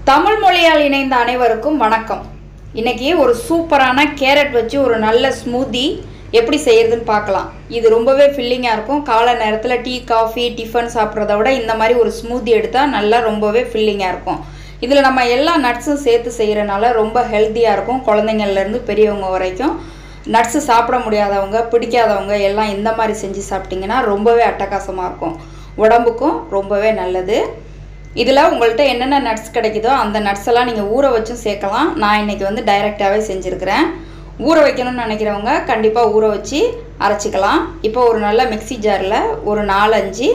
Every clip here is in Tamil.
தமிழ் மொழியால் இணைந்த அனைவருக்கும் வணக்கம். இன்னைக்கு ஒரு சூப்பரான கேரட் வச்சு ஒரு நல்ல ஸ்மூதி எப்படி செய்யறதுன்னு பார்க்கலாம். இது ரொம்பவே ஃபில்லிங்கா இருக்கும். காலை நேரத்துல டீ, காஃபி, டிஃபன் சாப்பிட்றத விட இந்த மாதிரி ஒரு ஸ்மூதி எடுத்தா நல்லா ரொம்பவே ஃபில்லிங்கா இருக்கும். இதுல நம்ம எல்லா நட்ஸும் சேர்த்து செய்யறனால ரொம்ப ஹெல்த்தியா இருக்கும். குழந்தைங்கள்ல இருந்து பெரியவங்க வரைக்கும் நட்ஸ் சாப்பிட முடியாதவங்க, பிடிக்காதவங்க எல்லாம் இந்த மாதிரி செஞ்சு சாப்பிட்டீங்கன்னா ரொம்பவே அட்டகாசமா இருக்கும். உடம்புக்கும் ரொம்பவே நல்லது. இதில் உங்கள்கிட்ட என்னென்ன நட்ஸ் கிடைக்குதோ அந்த நட்ஸ் எல்லாம் நீங்கள் ஊற வச்சும் சேர்க்கலாம். நான் இன்றைக்கி வந்து டைரெக்டாகவே செஞ்சுருக்கிறேன். ஊற வைக்கணும்னு நினைக்கிறவங்க கண்டிப்பாக ஊற வச்சு அரைச்சிக்கலாம். இப்போ ஒரு நல்ல மிக்சி ஜாரில் ஒரு 4-5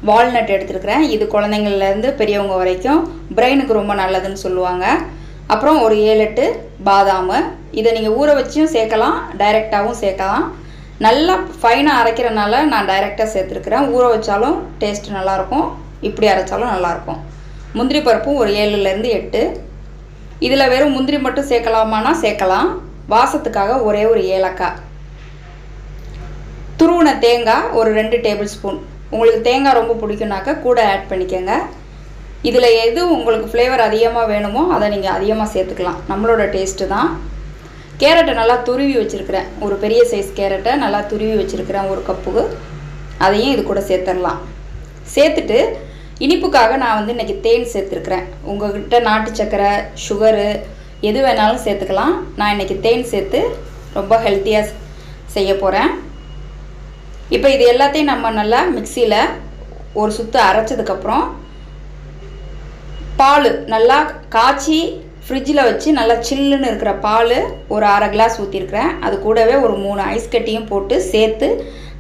வால்நட் எடுத்துருக்கிறேன். இது குழந்தைங்கள்லேருந்து பெரியவங்க வரைக்கும் பிரெயினுக்கு ரொம்ப நல்லதுன்னு சொல்லுவாங்க. அப்புறம் ஒரு 7-8 பாதாம். இதை நீங்கள் ஊற வச்சும் சேர்க்கலாம், டைரெக்டாகவும் சேர்க்கலாம். நல்லா ஃபைனாக அரைக்கிறனால நான் டைரெக்டாக சேர்த்துருக்குறேன். ஊற வச்சாலும் டேஸ்ட்டு நல்லாயிருக்கும், இப்படி அரைச்சாலும் நல்லாயிருக்கும். முந்திரி பருப்பும் ஒரு 7-8. இதில் வெறும் முந்திரி மட்டும் சேர்க்கலாமானா சேர்க்கலாம். வாசத்துக்காக ஒரே ஒரு ஏலக்காய். துருவின தேங்காய் ஒரு 2 டேபிள் ஸ்பூன். உங்களுக்கு தேங்காய் ரொம்ப பிடிக்கும்னாக்க கூட ஆட் பண்ணிக்கோங்க. இதில் எது உங்களுக்கு ஃப்ளேவர் அதிகமாக வேணுமோ அதை நீங்கள் அதிகமாக சேர்த்துக்கலாம். நம்மளோட டேஸ்ட்டு தான். கேரட்டை நல்லா துருவி வச்சுருக்கிறேன். ஒரு பெரிய சைஸ் கேரட்டை நல்லா துருவி வச்சுருக்கிறேன், ஒரு கப்புக்கு. அதையும் இது கூட சேர்த்துடலாம். சேர்த்துட்டு இனிப்புக்காக நான் வந்து இன்றைக்கி தேன் சேர்த்துருக்குறேன். உங்கள்கிட்ட நாட்டு சக்கரை, சுகரு எது வேணாலும் சேர்த்துக்கலாம். நான் இன்றைக்கி தேன் சேர்த்து ரொம்ப ஹெல்த்தியாக செய்ய போகிறேன். இப்போ இது எல்லாத்தையும் நம்ம நல்லா மிக்சியில் ஒரு சுற்று அரைச்சதுக்கப்புறம் பால் நல்லா காய்ச்சி ஃப்ரிட்ஜில் வச்சு நல்லா சில்லுன்னு இருக்கிற பால் ஒரு 1/2 கிளாஸ் ஊற்றிருக்கிறேன். அது கூடவே ஒரு 3 ஐஸ் கட்டியும் போட்டு சேர்த்து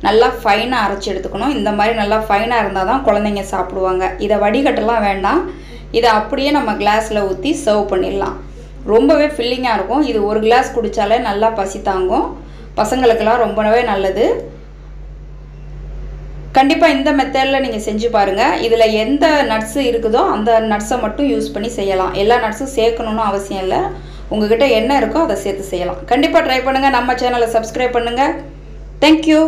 நல்லா ஃபைனாக அரைச்சி எடுத்துக்கணும். இந்த மாதிரி நல்லா ஃபைனாக இருந்தால் தான் குழந்தைங்க சாப்பிடுவாங்க. இதை வடிகட்டெல்லாம் வேண்டாம். இதை அப்படியே நம்ம கிளாஸில் ஊற்றி சர்வ் பண்ணிடலாம். ரொம்பவே ஃபில்லிங்காக இருக்கும். இது ஒரு கிளாஸ் குடித்தாலே நல்லா பசி தாங்கும். பசங்களுக்கெல்லாம் ரொம்பவே நல்லது. கண்டிப்பாக இந்த மெத்தடில் நீங்கள் செஞ்சு பாருங்கள். இதில் எந்த நட்ஸு இருக்குதோ அந்த நட்ஸை மட்டும் யூஸ் பண்ணி செய்யலாம். எல்லா நட்ஸும் சேர்க்கணுன்னு அவசியம் இல்லை. உங்கள்கிட்ட என்ன இருக்கோ அதை சேர்த்து செய்யலாம். கண்டிப்பாக ட்ரை பண்ணுங்கள். நம்ம சேனலை சப்ஸ்கிரைப் பண்ணுங்கள். தேங்க்யூ.